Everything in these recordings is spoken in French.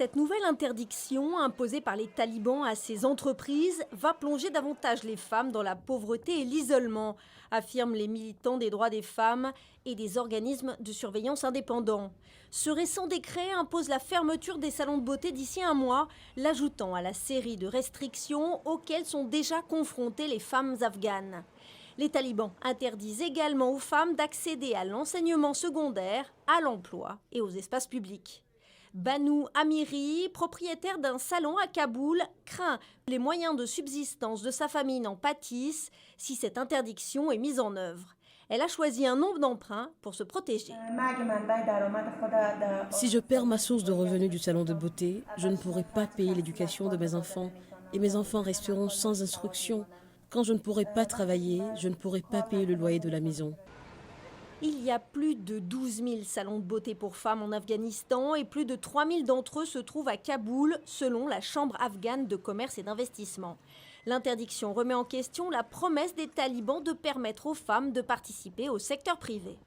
Cette nouvelle interdiction imposée par les talibans à ces entreprises va plonger davantage les femmes dans la pauvreté et l'isolement, affirment les militants des droits des femmes et des organismes de surveillance indépendants. Ce récent décret impose la fermeture des salons de beauté d'ici un mois, l'ajoutant à la série de restrictions auxquelles sont déjà confrontées les femmes afghanes. Les talibans interdisent également aux femmes d'accéder à l'enseignement secondaire, à l'emploi et aux espaces publics. Banu Amiri, propriétaire d'un salon à Kaboul, craint que les moyens de subsistance de sa famille n'en pâtissent si cette interdiction est mise en œuvre. Elle a choisi un nombre d'emprunts pour se protéger. Si je perds ma source de revenus du salon de beauté, je ne pourrai pas payer l'éducation de mes enfants et mes enfants resteront sans instruction. Quand je ne pourrai pas travailler, je ne pourrai pas payer le loyer de la maison. Il y a plus de 12 000 salons de beauté pour femmes en Afghanistan et plus de 3 000 d'entre eux se trouvent à Kaboul, selon la Chambre afghane de commerce et d'investissement. L'interdiction remet en question la promesse des talibans de permettre aux femmes de participer au secteur privé.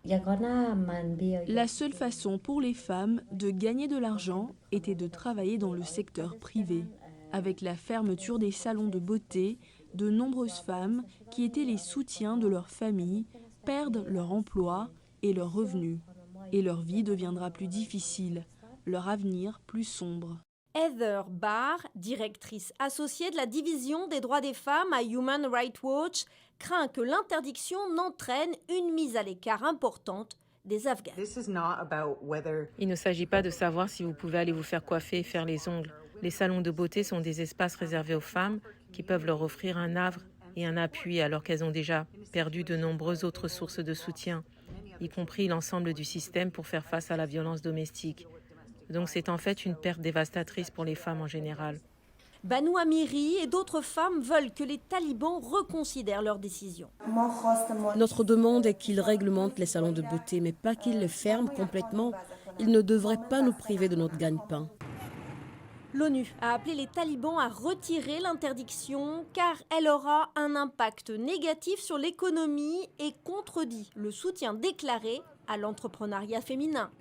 La seule façon pour les femmes de gagner de l'argent était de travailler dans le secteur privé. Avec la fermeture des salons de beauté, de nombreuses femmes, qui étaient les soutiens de leur famille, perdent leur emploi et leurs revenus. Et leur vie deviendra plus difficile, leur avenir plus sombre. Heather Barr, directrice associée de la division des droits des femmes à Human Rights Watch, craint que l'interdiction n'entraîne une mise à l'écart importante des Afghans. Il ne s'agit pas de savoir si vous pouvez aller vous faire coiffer et faire les ongles. Les salons de beauté sont des espaces réservés aux femmes qui peuvent leur offrir un havre et un appui alors qu'elles ont déjà perdu de nombreuses autres sources de soutien, y compris l'ensemble du système pour faire face à la violence domestique. Donc c'est en fait une perte dévastatrice pour les femmes en général. Banu Amiri et d'autres femmes veulent que les talibans reconsidèrent leur décision. Notre demande est qu'ils réglementent les salons de beauté, mais pas qu'ils les ferment complètement. Ils ne devraient pas nous priver de notre gagne-pain. L'ONU a appelé les talibans à retirer l'interdiction car elle aura un impact négatif sur l'économie et contredit le soutien déclaré à l'entrepreneuriat féminin.